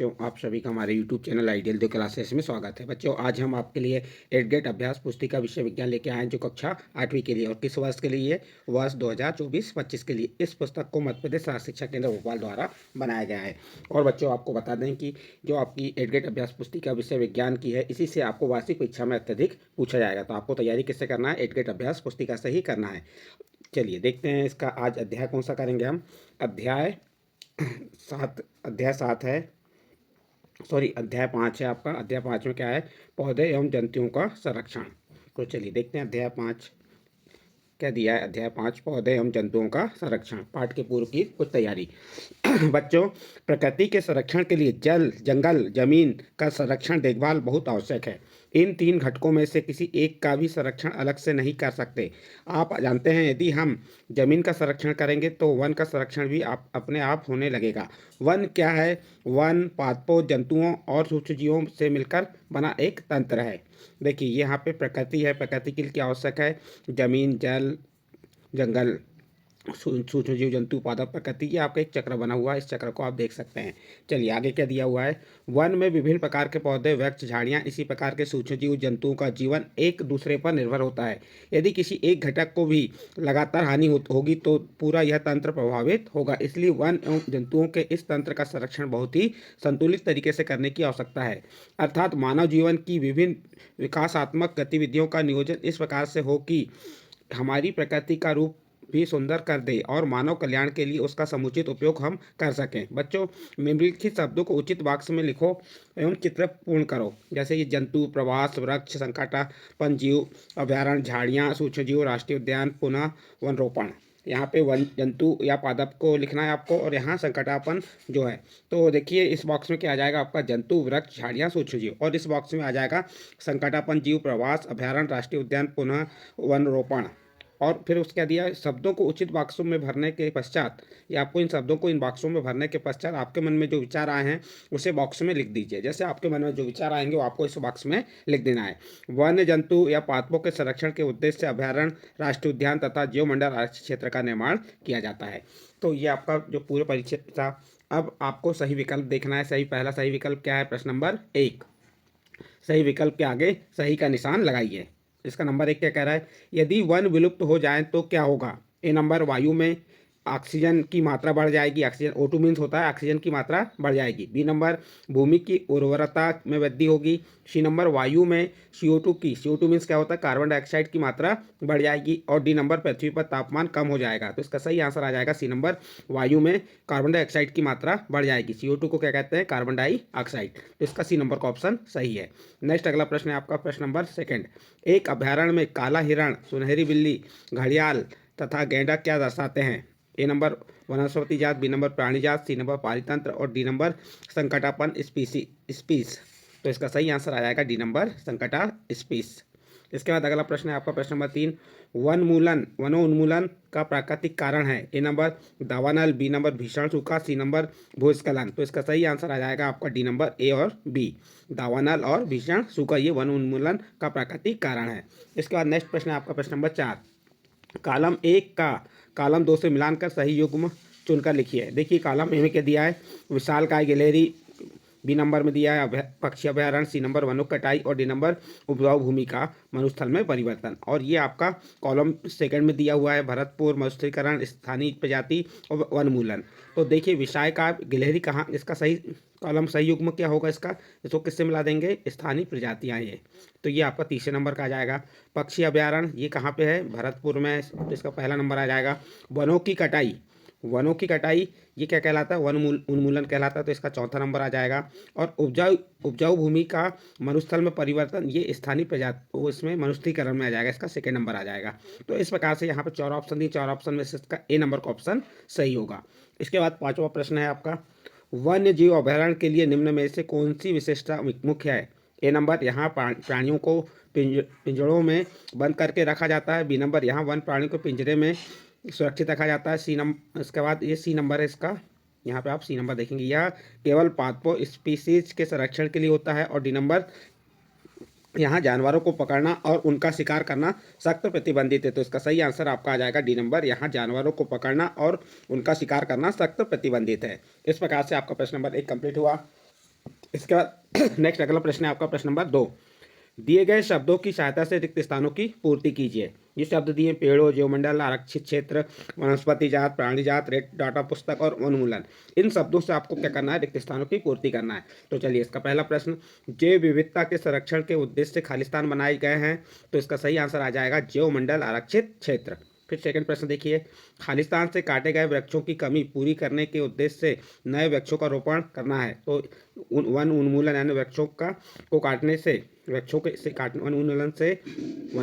बच्चों, आप सभी का हमारे यूट्यूब चैनल आइडियल दो क्लासेस में स्वागत है। बच्चों, आज हम आपके लिए 8 गेट अभ्यास पुस्तिका विषय विज्ञान लेके आए हैं, जो कक्षा 8वीं के लिए और किस वर्ष के लिए, वर्ष 2024-25 के लिए। इस पुस्तक को मध्य प्रदेश राज्य शिक्षा केंद्र भोपाल द्वारा बनाया गया है। और बच्चों, आपको बता दें कि जो आपकी 8 गेट अभ्यास पुस्तिका विषय विज्ञान की है, इसी से आपको वार्षिक परीक्षा में अत्यधिक पूछा जाएगा। तो आपको तैयारी किससे करना है? 8 गेट अभ्यास पुस्तिका से ही करना है। चलिए देखते हैं इसका आज अध्याय कौन सा करेंगे हम। अध्याय 7 है, सॉरी अध्याय 5 है आपका। अध्याय 5 में क्या है? पौधे एवं जंतुओं का संरक्षण। तो चलिए देखते हैं अध्याय 5 क्या दिया है। अध्याय 5 पौधे एवं जंतुओं का संरक्षण, पाठ के पूर्व की कुछ तैयारी। बच्चों, प्रकृति के संरक्षण के लिए जल, जंगल, जमीन का संरक्षण देखभाल बहुत आवश्यक है। इन 3 घटकों में से किसी एक का भी संरक्षण अलग से नहीं कर सकते। आप जानते हैं, यदि हम जमीन का संरक्षण करेंगे तो वन का संरक्षण भी आप अपने आप होने लगेगा। वन क्या है? वन पादपों, जंतुओं और सूक्ष्मजीवों से मिलकर बना एक तंत्र है। देखिए यहाँ पे प्रकृति है, प्रकृति के लिए क्या आवश्यक है? जमीन, जल, जंगल, सूक्ष्म जीव, जंतु, पादप, प्रकृति। ये आपका एक चक्र बना हुआ है, इस चक्र को आप देख सकते हैं। चलिए आगे क्या दिया हुआ है। वन में विभिन्न प्रकार के पौधे, वृक्ष, झाड़ियाँ, इसी प्रकार के सूक्ष्म जीव जंतुओं का जीवन एक दूसरे पर निर्भर होता है। यदि किसी एक घटक को भी लगातार हानि होगी तो पूरा यह तंत्र प्रभावित होगा। इसलिए वन एवं जंतुओं के इस तंत्र का संरक्षण बहुत ही संतुलित तरीके से करने की आवश्यकता है। अर्थात मानव जीवन की विभिन्न विकासात्मक गतिविधियों का नियोजन इस प्रकार से हो कि हमारी प्रकृति का रूप भी सुंदर कर दे और मानव कल्याण के लिए उसका समुचित उपयोग हम कर सकें। बच्चों, निम्नलिखित शब्दों को उचित वाक्य में लिखो एवं चित्र पूर्ण करो। जैसे ये जंतु, प्रवास, वृक्ष, संकटापन्न जीव, अभयारण्य, झाड़ियाँ, सूक्ष्मजीव, राष्ट्रीय उद्यान, पुनः वन रोपण। यहाँ पे वन, जंतु या पादप को लिखना है आपको, और यहाँ संकटापन्न जो है। तो देखिए इस बॉक्स में क्या आ जाएगा आपका? जंतु, वृक्ष, झाड़ियाँ, सूक्ष्मजीव। और इस बॉक्स में आ जाएगा संकटापन्न जीव, प्रवास, अभयारण्य, राष्ट्रीय उद्यान, पुनः वन रोपण। और फिर उसके दिया शब्दों को उचित बॉक्सों में भरने के पश्चात, या आपको इन शब्दों को इन बॉक्सों में भरने के पश्चात आपके मन में जो विचार आए हैं उसे बॉक्स में लिख दीजिए। जैसे आपके मन में जो विचार आएंगे वो आपको इस बॉक्स में लिख देना है। वन्य जंतु या पादपों के संरक्षण के उद्देश्य से अभयारण्य, राष्ट्रीय उद्यान तथा जीवमंडल आरक्षित क्षेत्र का निर्माण किया जाता है। तो ये आपका जो पूरे परिचय था। अब आपको सही विकल्प देखना है। पहला सही विकल्प क्या है? प्रश्न नंबर 1। सही विकल्प के आगे सही का निशान लगाइए। इसका नंबर 1 क्या कह रहा है? यदि वन विलुप्त हो जाए तो क्या होगा? ए नंबर, वायु में ऑक्सीजन की मात्रा बढ़ जाएगी। ऑक्सीजन O2 मीन्स होता है ऑक्सीजन की मात्रा बढ़ जाएगी। बी नंबर, भूमि की उर्वरता में वृद्धि होगी। सी नंबर, वायु में CO2 मीन्स क्या होता है? कार्बन डाइऑक्साइड की मात्रा बढ़ जाएगी। और डी नंबर, पृथ्वी पर तापमान कम हो जाएगा। तो इसका सही आंसर आ जाएगा सी नंबर, वायु में कार्बन डाइऑक्साइड की मात्रा बढ़ जाएगी। CO2 को क्या कहते हैं? Carbon dioxide. तो इसका सी नंबर का ऑप्शन सही है। नेक्स्ट अगला प्रश्न है आपका, प्रश्न नंबर 2। एक अभ्यारण्य में काला हिरण, सुनहरी बिल्ली, घड़ियाल तथा गैंडा क्या दर्शाते हैं? ए नंबर, वनस्पति जात, बी नंबर, प्राणी जात, सी नंबर, पारितंत्र, और डी नंबर, संकटापन्न स्पीस। तो इसका सही आंसर आ जाएगा डी नंबर, संकटा स्पीस। इसके बाद अगला प्रश्न है आपका, प्रश्न नंबर 3। वनोन्मूलन का प्राकृतिक कारण है? ए नंबर, दावानल, बी नंबर, भीषण सूखा, सी नंबर, भूस्खलन। तो इसका सही आंसर आ जाएगा आपका डी नंबर, ए और बी, दावानल और भीषण सूखा, ये वन उन्मूलन का प्राकृतिक कारण है। इसके बाद नेक्स्ट प्रश्न है आपका, प्रश्न नंबर 4। कॉलम 1 का कॉलम 2 से मिलान कर सही युग्म चुनकर लिखिए। देखिए कॉलम ए में क्या दिया है? विशालकाय गिलहरी, बी नंबर में दिया है पक्षी अभ्यारण्य, सी नंबर, वनों कटाई, और डी नंबर, उपजाऊ भूमि का मरुस्थल में परिवर्तन। और ये आपका कॉलम सेकंड में दिया हुआ है भरतपुर, मरुस्थलीकरण, स्थानीय प्रजाति और वनमूलन। तो देखिए विषय का गिलहरी कहाँ, इसका सही कॉलम सही युग्म क्या होगा इसका? इसको किससे मिला देंगे? स्थानीय प्रजातियाँ ये। तो ये आपका तीसरे नंबर का आ जाएगा। पक्षी अभ्यारण्य ये कहाँ पे है? भरतपुर में। तो इसका पहला नंबर आ जाएगा। वनों की कटाई ये क्या कहलाता है? उन्मूलन कहलाता है। तो इसका चौथा नंबर आ जाएगा। और उपजाऊ भूमि का मरुस्थल में परिवर्तन, ये स्थानीय प्रजाति, वो इसमें मरुस्थलीकरण में आ जाएगा। इसका सेकंड नंबर आ जाएगा। तो इस प्रकार से यहाँ पे 4 ऑप्शन दिए, 4 ऑप्शन में से इसका ए नंबर का ऑप्शन सही होगा। इसके बाद 5वां प्रश्न है आपका, वन्य जीव अभयारण्य के लिए निम्न में से कौन सी विशेषता मुख्य है? ए नंबर, यहाँ प्राणियों को पिंजड़ों में बंद करके रखा जाता है। बी नंबर, यहाँ वन प्राणी को पिंजरे में सुरक्षित रखा जाता है। सी नंबर, इसके बाद ये सी नंबर है इसका, यहाँ पे आप सी नंबर देखेंगे, यह केवल पादपों स्पीसीज के संरक्षण के लिए होता है। और डी नंबर, यहाँ जानवरों को पकड़ना और उनका शिकार करना सख्त प्रतिबंधित है। तो इसका सही आंसर आपका आ जाएगा डी नंबर, यहाँ जानवरों को पकड़ना और उनका शिकार करना सख्त प्रतिबंधित है। इस प्रकार से आपका प्रश्न नंबर 1 कंप्लीट हुआ। इसके बाद नेक्स्ट अगला प्रश्न है आपका प्रश्न नंबर 2। दिए गए शब्दों की सहायता से रिक्त स्थानों की पूर्ति कीजिए। ये शब्द दिए पेड़ों, जीवमंडल, आरक्षित क्षेत्र, वनस्पति जात, प्राणी जात, रेड डाटा पुस्तक और उन्मूलन। इन शब्दों से आपको क्या करना है, रिक्त स्थानों की पूर्ति करना है। तो चलिए इसका पहला प्रश्न, जैव विविधता के संरक्षण के उद्देश्य से खालिस्तान बनाए गए हैं, तो इसका सही आंसर आ जाएगा जीवमंडल आरक्षित क्षेत्र। फिर सेकंड प्रश्न देखिए, खालिस्तान से काटे गए वृक्षों की कमी पूरी करने के उद्देश्य से नए वृक्षों का रोपण करना है। तो वन उन्मूलन यानी वृक्षों को काटने से वृक्षों के से काट वन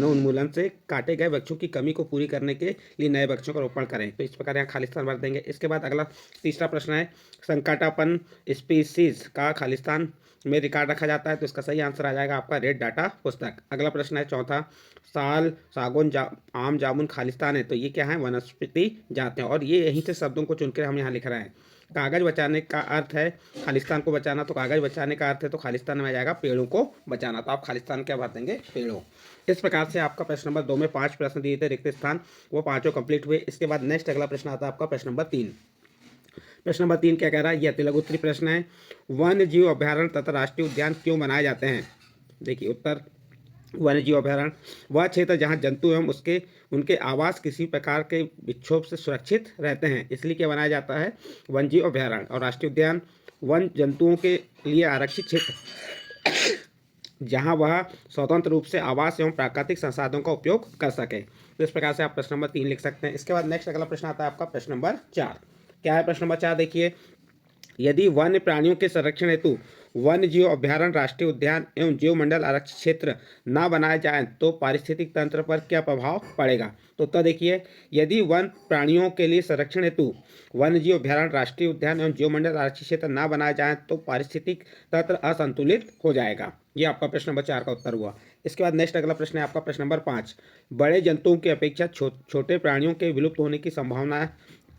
उन्मूलन से काटे गए वृक्षों की कमी को पूरी करने के लिए नए वृक्षों का रोपण करें। तो इस प्रकार यहाँ खालिस्तान भर देंगे। इसके बाद अगला तीसरा प्रश्न है, संकटापन्न स्पीसीज का खालिस्तान में रिकॉर्ड रखा जाता है। तो इसका सही आंसर आ जाएगा आपका रेड डाटा पुस्तक। अगला प्रश्न है चौथा, साल, सागौन, आम, जामुन खालिस्तान है। तो ये क्या है, वनस्पति जाते हैं। और ये यहीं से शब्दों को चुनकर हम यहाँ लिख रहे हैं। कागज बचाने का अर्थ है खालिस्तान को बचाना, तो कागज बचाने का अर्थ है तो खालिस्तान में आ जाएगा पेड़ों को बचाना। तो आप खालिस्तान क्या भर देंगे, पेड़ों। इस प्रकार से आपका प्रश्न नंबर 2 में 5 प्रश्न दिए थे रिक्त स्थान, वो पांचों कंप्लीट हुए। इसके बाद नेक्स्ट अगला प्रश्न आता है आपका प्रश्न नंबर 3। प्रश्न नंबर 3 क्या कह रहा है, यह अति लघु उत्तरीय प्रश्न है। वन्य जीव अभ्यारण्य तथा राष्ट्रीय उद्यान क्यों बनाए जाते हैं। देखिए उत्तर, वन्य जीव अभ्यारण्य वह क्षेत्र जहाँ जंतु एवं उनके आवास किसी प्रकार के विक्षोभ से सुरक्षित रहते हैं, इसलिए क्या बनाया जाता है, वन्य जीव अभ्यारण्य। और राष्ट्रीय उद्यान वन जंतुओं के लिए आरक्षित क्षेत्र जहाँ वह स्वतंत्र रूप से आवास एवं प्राकृतिक संसाधनों का उपयोग कर सके। तो इस प्रकार से आप प्रश्न नंबर 3 लिख सकते हैं। इसके बाद नेक्स्ट अगला प्रश्न आता है आपका प्रश्न नंबर 4। क्या है प्रश्न नंबर 4, देखिए, यदि वन्य प्राणियों के संरक्षण हेतु वन्य जीव अभ्यारण्य, राष्ट्रीय उद्यान एवं जीवमंडल आरक्षित क्षेत्र न बनाए जाएं तो पारिस्थितिक तंत्र पर क्या प्रभाव पड़ेगा। तो उत्तर देखिए, यदि वन प्राणियों के लिए संरक्षण हेतु वन्य जीव अभ्यारण्य, राष्ट्रीय उद्यान एवं जीवमंडल आरक्षित क्षेत्र न बनाए जाएं तो पारिस्थितिक तंत्र असंतुलित हो जाएगा। ये आपका प्रश्न नंबर 4 का उत्तर हुआ। इसके बाद नेक्स्ट अगला प्रश्न है आपका प्रश्न नंबर 5। बड़े जंतुओं की अपेक्षा छोटे प्राणियों के विलुप्त होने की संभावना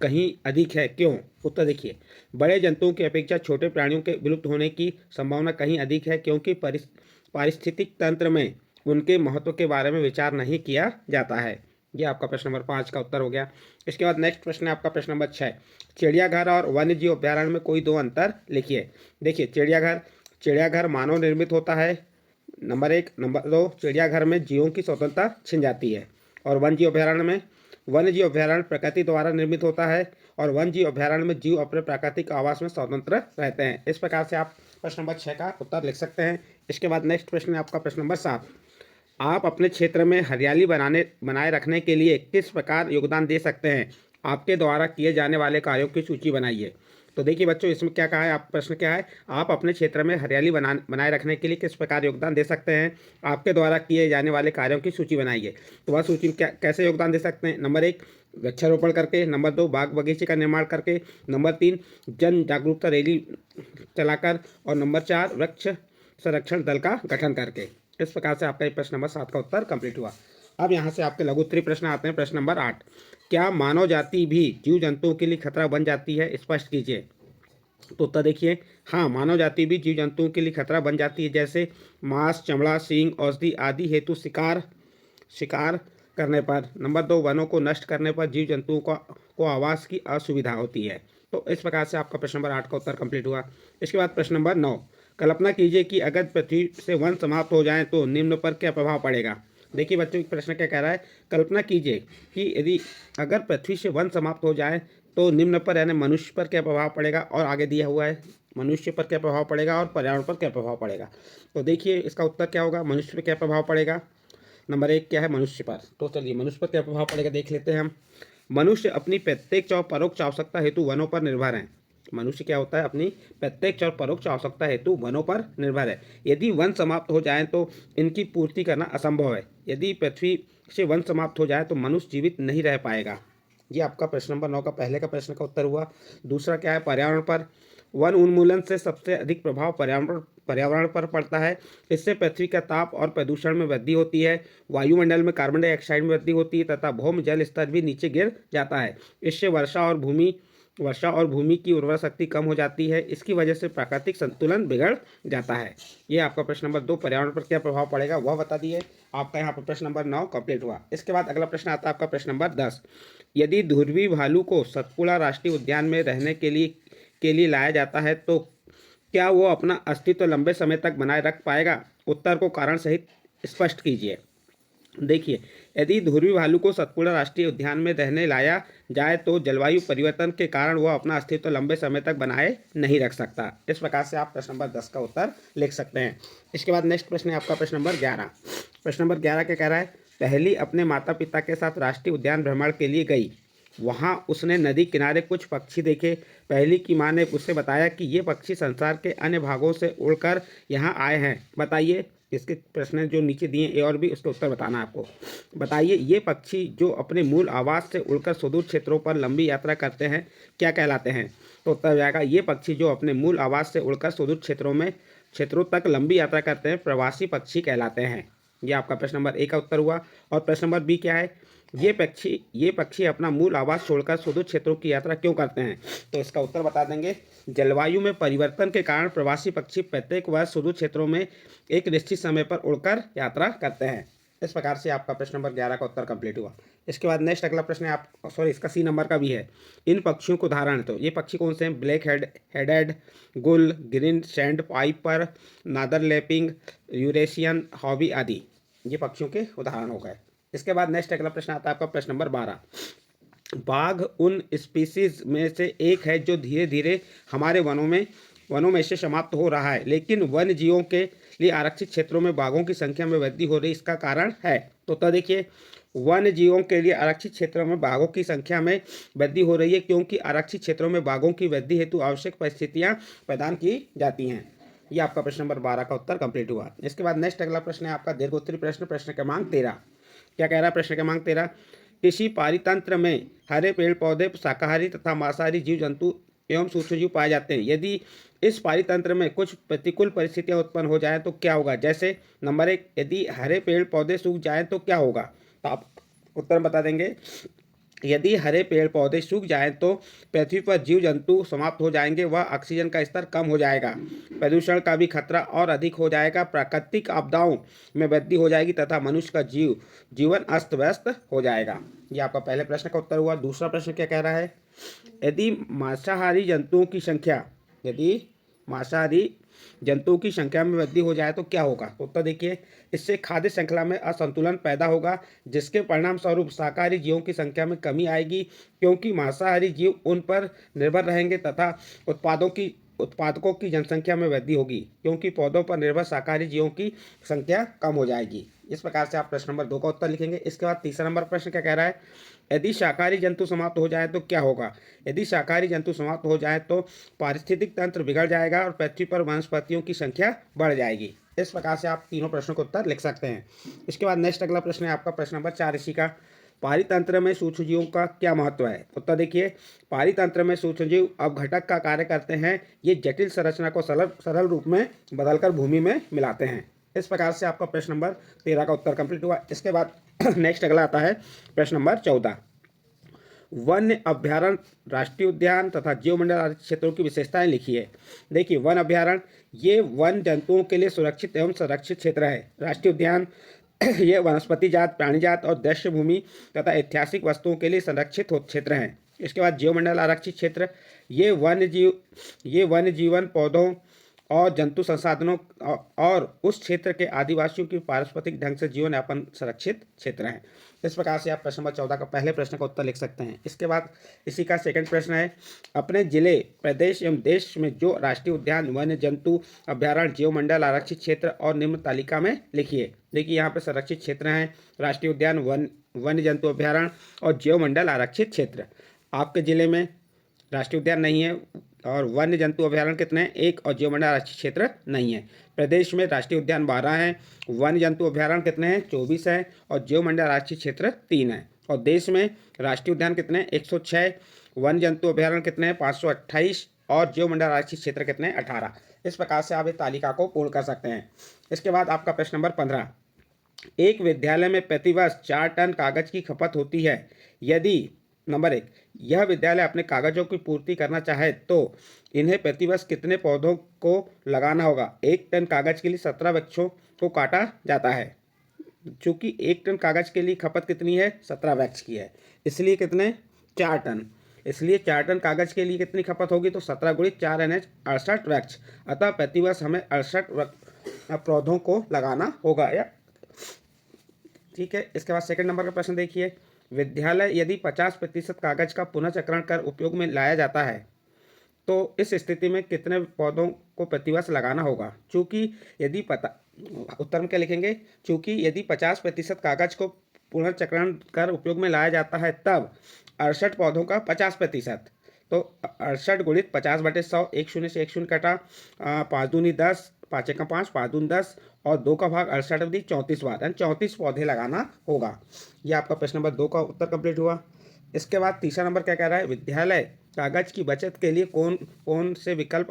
कहीं अधिक है, क्यों। उत्तर देखिए, बड़े जंतुओं की अपेक्षा छोटे प्राणियों के विलुप्त होने की संभावना कहीं अधिक है क्योंकि पारिस्थितिक तंत्र में उनके महत्व के बारे में विचार नहीं किया जाता है। यह आपका प्रश्न नंबर 5 का उत्तर हो गया। इसके बाद नेक्स्ट प्रश्न है आपका प्रश्न नंबर 6। चिड़ियाघर और वन्य जीव अभ्यारण्य में कोई 2 अंतर लिखिए। देखिए, चिड़ियाघर मानव निर्मित होता है, नंबर 1। नंबर 2, चिड़ियाघर में जीवों की स्वतंत्रता छिन जाती है। और वन्य जीव अभ्यारण्य प्रकृति द्वारा निर्मित होता है और वन्य जीव अभ्यारण्य में जीव अपने प्राकृतिक आवास में स्वतंत्र रहते हैं। इस प्रकार से आप प्रश्न नंबर 6 का उत्तर लिख सकते हैं। इसके बाद नेक्स्ट प्रश्न है आपका प्रश्न नंबर 7। आप अपने क्षेत्र में हरियाली बनाए रखने के लिए किस प्रकार योगदान दे सकते हैं। आपके द्वारा किए जाने वाले कार्यों की सूची बनाइए। तो देखिए बच्चों, इसमें क्या कहा है, आप प्रश्न क्या है, आप अपने क्षेत्र में हरियाली बनाए रखने के लिए किस प्रकार योगदान दे सकते हैं। आपके द्वारा किए जाने वाले कार्यों की सूची बनाइए। तो वह सूची में कैसे योगदान दे सकते हैं। नंबर 1, वृक्षारोपण करके। नंबर 2, बाग बगीचे का निर्माण करके। नंबर 3, जन जागरूकता रैली चलाकर। और नंबर 4, वृक्ष संरक्षण दल का गठन करके। इस प्रकार से आपका प्रश्न नंबर 7 का उत्तर कंप्लीट हुआ। अब यहाँ से आपके लघु उत्तरीय प्रश्न आते हैं। प्रश्न नंबर 8, क्या मानव जाति भी जीव जंतुओं के लिए खतरा बन जाती है, स्पष्ट कीजिए। तो उत्तर देखिए, हाँ, मानव जाति भी जीव जंतुओं के लिए खतरा बन जाती है, जैसे मांस, चमड़ा, सींग, औषधि आदि हेतु शिकार करने पर। नंबर 2, वनों को नष्ट करने पर जीव जंतुओं को आवास की असुविधा होती है। तो इस प्रकार से आपका प्रश्न नंबर 8 का उत्तर कंप्लीट हुआ। इसके बाद प्रश्न नंबर 9, कल्पना कीजिए कि अगर पृथ्वी से वन समाप्त हो जाए तो निम्न पर क्या प्रभाव पड़ेगा। देखिए बच्चों, प्रश्न क्या कह रहा है, कल्पना कीजिए कि यदि अगर पृथ्वी से वन समाप्त हो जाए तो निम्न पर यानी मनुष्य पर क्या प्रभाव पड़ेगा। और आगे दिया हुआ है मनुष्य पर क्या प्रभाव पड़ेगा और पर्यावरण पर क्या प्रभाव पड़ेगा। तो देखिए इसका उत्तर क्या होगा, मनुष्य पर क्या प्रभाव पड़ेगा। नंबर 1 क्या है, मनुष्य पर। तो चलिए मनुष्य पर क्या प्रभाव पड़ेगा देख लेते हैं हम। मनुष्य अपनी प्रत्येक परोक्ष आवश्यकता हेतु वनों पर निर्भर है। मनुष्य क्या होता है, अपनी प्रत्येक और परोक्ष आवश्यकता हेतु वनों पर निर्भर है। यदि वन समाप्त हो जाए तो इनकी पूर्ति करना असंभव है। यदि पृथ्वी से वन समाप्त हो जाए तो मनुष्य जीवित नहीं रह पाएगा। ये आपका प्रश्न नंबर 9 का पहले का प्रश्न का उत्तर हुआ। दूसरा क्या है, पर्यावरण पर। वन उन्मूलन से सबसे अधिक प्रभाव पर्यावरण पर पड़ता है। इससे पृथ्वी का ताप और प्रदूषण में वृद्धि होती है। वायुमंडल में कार्बन डाइऑक्साइड में वृद्धि होती है तथा भौम जल स्तर भी नीचे गिर जाता है। इससे वर्षा और भूमि की उर्वरा शक्ति कम हो जाती है। इसकी वजह से प्राकृतिक संतुलन बिगड़ जाता है। ये आपका प्रश्न नंबर 2, पर्यावरण पर क्या प्रभाव पड़ेगा वह बता दिए। आपका यहाँ पर प्रश्न नंबर 9 कंप्लीट हुआ। इसके बाद अगला प्रश्न आता है आपका प्रश्न नंबर 10। यदि ध्रुवी भालू को सतपुड़ा राष्ट्रीय उद्यान में रहने के लिए लाया जाता है तो क्या वो अपना अस्तित्व लंबे समय तक बनाए रख पाएगा? उत्तर को कारण सहित स्पष्ट कीजिए। देखिए, यदि ध्रुवी भालू को सतपुड़ा राष्ट्रीय उद्यान में रहने लाया जाए तो जलवायु परिवर्तन के कारण वह अपना अस्तित्व लंबे समय तक बनाए नहीं रख सकता। इस प्रकार से आप प्रश्न नंबर 10 का उत्तर लिख सकते हैं। इसके बाद नेक्स्ट प्रश्न है आपका प्रश्न नंबर 11। प्रश्न नंबर 11 क्या कह रहा है? पहली अपने माता पिता के साथ राष्ट्रीय उद्यान भ्रमण के लिए गई। वहाँ उसने नदी किनारे कुछ पक्षी देखे। पहली की माँ ने उससे बताया कि ये पक्षी संसार के अन्य भागों से उड़कर यहाँ आए हैं। बताइए, इसके प्रश्न जो नीचे दिए ए और बी, उसके उत्तर बताना है आपको। बताइए, ये पक्षी जो अपने मूल आवास से उड़कर सुदूर क्षेत्रों पर लंबी यात्रा करते हैं क्या कहलाते हैं? तो उत्तर हो जाएगा, ये पक्षी जो अपने मूल आवास से उड़कर सुदूर क्षेत्रों तक लंबी यात्रा करते हैं प्रवासी पक्षी कहलाते हैं। ये आपका प्रश्न नंबर ए का उत्तर हुआ। और प्रश्न नंबर बी क्या है? ये पक्षी अपना मूल आवास छोड़कर सुदूर क्षेत्रों की यात्रा क्यों करते हैं? तो इसका उत्तर बता देंगे, जलवायु में परिवर्तन के कारण प्रवासी पक्षी प्रत्येक वर्ष सुदूर क्षेत्रों में एक निश्चित समय पर उड़कर यात्रा करते हैं। इस प्रकार से आपका प्रश्न नंबर 11 का उत्तर कंप्लीट हुआ। इसके बाद नेक्स्ट अगला प्रश्न है इसका सी नंबर का भी है। इन पक्षियों को उदाहरण, तो ये पक्षी कौन से हैं? Black headed gull, green sandpiper, northern lapwing, Eurasian hobby आदि ये पक्षियों के उदाहरण हो गए। इसके बाद नेक्स्ट अगला प्रश्न आता है आपका प्रश्न नंबर 12। बाघ उन स्पीसीज में से एक है जो धीरे धीरे हमारे वनों में से समाप्त हो रहा है, लेकिन वन्य जीवों के लिए आरक्षित क्षेत्रों में बाघों की संख्या में वृद्धि हो रही, इसका कारण है? तो देखिए, वन्य जीवों के लिए आरक्षित क्षेत्रों में बाघों की संख्या में वृद्धि हो रही है क्योंकि आरक्षित क्षेत्रों में बाघों की वृद्धि हेतु आवश्यक परिस्थितियां प्रदान की जाती हैं। ये आपका प्रश्न नंबर 12 का उत्तर कंप्लीट हुआ। इसके बाद नेक्स्ट अगला प्रश्न है आपका दीर्घोत्तरी प्रश्न, प्रश्न क्रमांक 13। क्या कह रहा है प्रश्न क्रमांक 13? किसी पारितंत्र में हरे पेड़ पौधे, शाकाहारी तथा मांसाहारी जीव जंतु एवं सूक्ष्मजीव पाए जाते हैं। यदि इस पारितंत्र में कुछ प्रतिकूल परिस्थितियां उत्पन्न हो जाए तो क्या होगा? जैसे नंबर 1, यदि हरे पेड़ पौधे सूख जाएं तो क्या होगा? तो आप उत्तर बता देंगे, यदि हरे पेड़ पौधे सूख जाएं तो पृथ्वी पर जीव जंतु समाप्त हो जाएंगे, वह ऑक्सीजन का स्तर कम हो जाएगा, प्रदूषण का भी खतरा और अधिक हो जाएगा, प्राकृतिक आपदाओं में वृद्धि हो जाएगी तथा मनुष्य का जीवन अस्त व्यस्त हो जाएगा। ये आपका पहले प्रश्न का उत्तर हुआ। दूसरा प्रश्न क्या कह रहा है? यदि मांसाहारी जंतुओं की संख्या में वृद्धि हो जाए तो क्या होगा? तो उत्तर देखिए, इससे खाद्य श्रृंखला में असंतुलन पैदा होगा, जिसके परिणाम स्वरूप शाकाहारी जीवों की संख्या में कमी आएगी क्योंकि मांसाहारी जीव उन पर निर्भर रहेंगे तथा उत्पादकों की जनसंख्या में वृद्धि होगी क्योंकि पौधों पर निर्भर शाकाहारी जीवों की संख्या कम हो जाएगी। इस प्रकार से आप प्रश्न नंबर 2 का उत्तर लिखेंगे। इसके बाद तीसरा नंबर प्रश्न क्या कह रहा है? यदि शाकाहारी जंतु समाप्त हो जाए तो क्या होगा? यदि शाकाहारी जंतु समाप्त हो जाए तो पारिस्थितिक तंत्र बिगड़ जाएगा और पृथ्वी पर वनस्पतियों की संख्या बढ़ जाएगी। इस प्रकार से आप तीनों प्रश्नों का उत्तर लिख सकते हैं। इसके बाद नेक्स्ट अगला प्रश्न है आपका प्रश्न नंबर 4 इसी का। पारितंत्र में सूक्ष्मजीवों का क्या महत्व है? उत्तर देखिए, पारितंत्र में सूक्ष्मजीव अवघटक का कार्य करते हैं। ये जटिल संरचना को सरल रूप में बदलकर भूमि में मिलाते हैं। इस प्रकार से आपका प्रश्न नंबर 13 का उत्तर कंप्लीट हुआ। इसके बाद नेक्स्ट अगला आता है प्रश्न नंबर 14। वन्य अभ्यारण्य, राष्ट्रीय उद्यान तथा जीवमंडल आदि क्षेत्रों की विशेषताएं लिखिए। देखिए, वन अभ्यारण्य ये वन जंतुओं के लिए सुरक्षित एवं संरक्षित क्षेत्र है। राष्ट्रीय उद्यान ये वनस्पति जात, प्राणी जात और दृश्य भूमि तथा ऐतिहासिक वस्तुओं के लिए संरक्षित क्षेत्र हैं। इसके बाद जीवमंडल आरक्षित क्षेत्र ये वन्य जीवन, पौधों और जंतु संसाधनों और उस क्षेत्र के आदिवासियों की पारस्परिक ढंग से जीवन यापन संरक्षित क्षेत्र हैं। इस प्रकार से आप प्रश्न नंबर 14 का पहले प्रश्न का उत्तर लिख सकते हैं। इसके बाद इसी का सेकंड प्रश्न है, अपने जिले, प्रदेश एवं देश में जो राष्ट्रीय उद्यान, वन्य जंतु अभ्यारण्य, जीवमंडल आरक्षित क्षेत्र और निम्न तालिका में लिखिए। देखिए, यहाँ पे संरक्षित क्षेत्र हैं राष्ट्रीय उद्यान, वन्य जंतु अभ्यारण्य और जीवमंडल आरक्षित क्षेत्र। आपके जिले में राष्ट्रीय उद्यान नहीं है और वन्य जंतु अभ्यारण्य कितने हैं? 1 और जीवमंडल आरक्षित क्षेत्र नहीं है। प्रदेश में राष्ट्रीय उद्यान 12 हैं, वन्य जंतु अभ्यारण्य कितने हैं? 24 हैं और जीवमंडल आरक्षित क्षेत्र 3 हैं। और देश में राष्ट्रीय उद्यान कितने हैं? 106, वन्य जंतु अभ्यारण्य कितने हैं? 528 और जीवमंडल आरक्षित क्षेत्र कितने हैं? 18। इस प्रकार से आप इस तालिका को पूर्ण कर सकते हैं। इसके बाद आपका प्रश्न नंबर 15। एक विद्यालय में प्रतिवर्ष 4 टन कागज की खपत होती है। यदि नंबर 1 यह विद्यालय अपने कागजों की पूर्ति करना चाहे तो इन्हें प्रतिवर्ष कितने पौधों को लगाना होगा? 1 टन कागज के लिए 17 वृक्षों को काटा जाता है। चूंकि 1 टन कागज के लिए खपत कितनी है? 17 वृक्ष की है, इसलिए कितने? 4 टन। इसलिए 4 टन कागज के लिए कितनी खपत होगी, तो 17 गुणित 4 NH 68 वृक्ष। अतः प्रतिवर्ष हमें 68 पौधों को लगाना होगा। या ठीक है। इसके बाद सेकंड नंबर का प्रश्न देखिए, विद्यालय यदि 50% कागज का पुनर्चक्रण कर उपयोग में लाया जाता है तो इस स्थिति में कितने पौधों को प्रतिवर्ष लगाना होगा। चूंकि यदि उत्तर में क्या लिखेंगे, चूंकि यदि 50% कागज को पुनर्चक्रण कर उपयोग में लाया जाता है तब 68 पौधों का 50%, तो 68 गुणित 50/100, 1 शून्य से 1 शून्य कटा, 5 दूनी 10, 5 एकम 5, 5 दूनी 10 और 2 का भाग 68 दी 34 बार, यानी 34 पौधे लगाना होगा। यह आपका प्रश्न नंबर 2 का उत्तर कंप्लीट हुआ। इसके बाद तीसरा नंबर क्या कह रहा है, विद्यालय कागज की बचत के लिए कौन कौन से विकल्प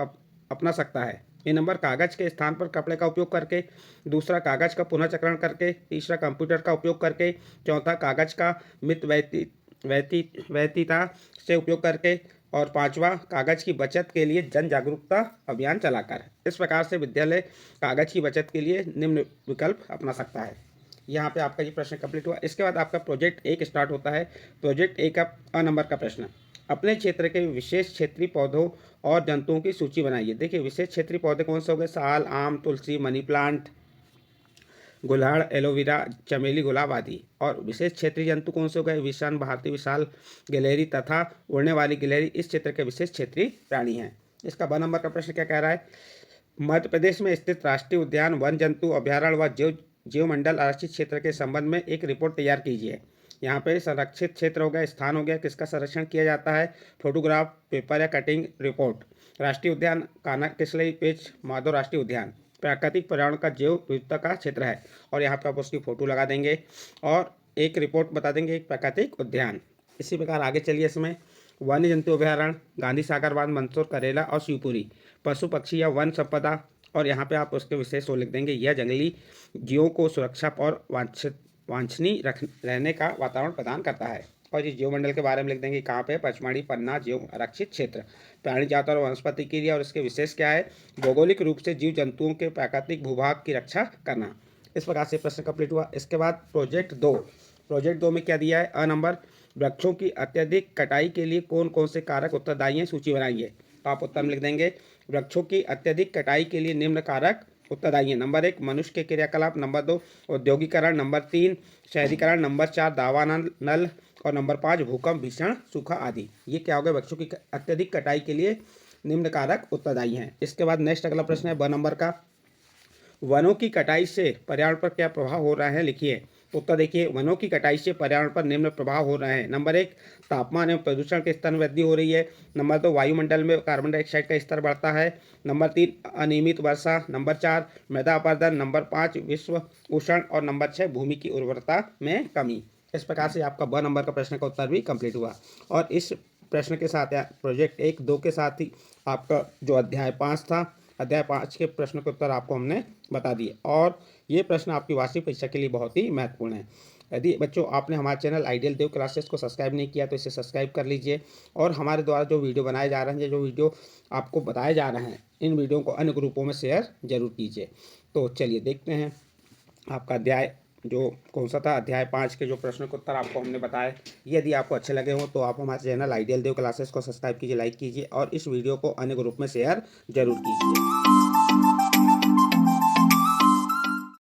अपना सकता है। ये नंबर कागज के स्थान पर कपड़े का उपयोग करके, दूसरा कागज का पुनर्चक्रण करके, तीसरा कंप्यूटर का उपयोग करके, चौथा कागज का मित वैतिता से उपयोग करके और पांचवा कागज की बचत के लिए जन जागरूकता अभियान चलाकर। इस प्रकार से विद्यालय कागज की बचत के लिए निम्न विकल्प अपना सकता है। यहाँ पे आपका ये प्रश्न कंप्लीट हुआ। इसके बाद आपका प्रोजेक्ट 1 स्टार्ट होता है। प्रोजेक्ट 1 का अ नंबर का प्रश्न, अपने क्षेत्र के विशेष क्षेत्रीय पौधों और जंतुओं की सूची बनाइए। देखिए विशेष क्षेत्रीय पौधे कौन से हो गए, साल, आम, तुलसी, मनी प्लांट, गुल्हाड़, एलोवेरा, चमेली, गुलाब आदि। और विशेष क्षेत्रीय जंतु कौन से हो गए, विषाण, भारतीय विशाल गिलहरी तथा उड़ने वाली गिलहरी इस क्षेत्र के विशेष क्षेत्रीय प्राणी हैं। इसका ब नंबर का प्रश्न क्या कह रहा है, मध्य प्रदेश में स्थित राष्ट्रीय उद्यान, वन जंतु अभ्यारण्य व जीवमंडल आरक्षित क्षेत्र के संबंध में एक रिपोर्ट तैयार कीजिए। यहाँ पे संरक्षित क्षेत्र हो गया, स्थान हो गया, किसका संरक्षण किया जाता है, फोटोग्राफ, पेपर या कटिंग रिपोर्ट। राष्ट्रीय उद्यान कान्हा किसलई पेच माधव राष्ट्रीय उद्यान प्राकृतिक पर्यावरण का जैव विविधता का क्षेत्र है और यहाँ पे आप उसकी फोटो लगा देंगे और एक रिपोर्ट बता देंगे, एक प्राकृतिक उद्यान। इसी प्रकार आगे चलिए, इसमें वन्य जंतु अभ्यारण्य, गांधी सागर बांध, मंदसौर, करेला और शिवपुरी। पशु पक्षी या वन संपदा, और यहाँ पे आप उसके विशेष वो लिख देंगे, यह जंगली जीवों को सुरक्षा और वांछनीय रहने का वातावरण प्रदान करता है। और ये जीवमंडल के बारे में लिख देंगे, कहाँ पे, पचमढ़ी, पन्ना जीव आरक्षित क्षेत्र। प्राणी जात और वनस्पति के लिए और इसके विशेष क्या है, भौगोलिक रूप से जीव जंतुओं के प्राकृतिक भूभाग की रक्षा करना। इस प्रकार से प्रश्न कंप्लीट हुआ। इसके बाद प्रोजेक्ट 2 में क्या दिया है, अ नंबर, वृक्षों की अत्यधिक कटाई के लिए कौन कौन से कारक उत्तरदायी हैं, सूची बनाइए। तो आप उत्तर में लिख देंगे, वृक्षों की अत्यधिक कटाई के लिए निम्न कारक उत्तरदायी हैं। नंबर 1 मनुष्य के क्रियाकलाप, नंबर 2 औद्योगिकरण, नंबर 3 शहरीकरण, नंबर 4 दावानल नल और नंबर 5 भूकंप, भीषण सूखा आदि। ये क्या हो गया, वृक्षों की अत्यधिक कटाई के लिए निम्न कारक उत्तरदायी हैं। इसके बाद नेक्स्ट अगला प्रश्न है ब नंबर का, वनों की कटाई से पर्यावरण पर क्या प्रभाव हो रहा है, लिखिए। उत्तर देखिए, वनों की कटाई से पर्यावरण पर निम्न प्रभाव हो रहे हैं। नंबर 1 तापमान एवं प्रदूषण के स्तर में वृद्धि हो रही है। नंबर 2 वायुमंडल में कार्बन डाइऑक्साइड का स्तर बढ़ता है। नंबर 3 अनियमित वर्षा। नंबर 4 मृदा अपरदन। नंबर 5 विश्व उष्ण और नंबर 6 भूमि की उर्वरता में कमी। इस प्रकार से आपका ब नंबर का प्रश्न का उत्तर भी कंप्लीट हुआ। और इस प्रश्न के साथ प्रोजेक्ट 1-2 के साथ ही आपका जो अध्याय 5 था, अध्याय 5 के प्रश्न के उत्तर आपको हमने बता दिए और ये प्रश्न आपकी वार्षिक परीक्षा के लिए बहुत ही महत्वपूर्ण है। यदि बच्चों आपने हमारे चैनल आइडियल देव क्लासेस को सब्सक्राइब नहीं किया तो इसे सब्सक्राइब कर लीजिए और हमारे द्वारा जो वीडियो बनाए जा रहे हैं, जो वीडियो आपको बताए जा रहे हैं, इन वीडियो को अन्य ग्रुपों में शेयर जरूर कीजिए। तो चलिए देखते हैं आपका अध्याय जो कौन सा था, अध्याय 5 के जो प्रश्न के उत्तर आपको हमने बताए। यदि आपको अच्छे लगे हों तो आप हमारे चैनल आइडियल देव क्लासेस को सब्सक्राइब कीजिए, लाइक कीजिए और इस वीडियो को अन्य ग्रुप में शेयर जरूर कीजिए।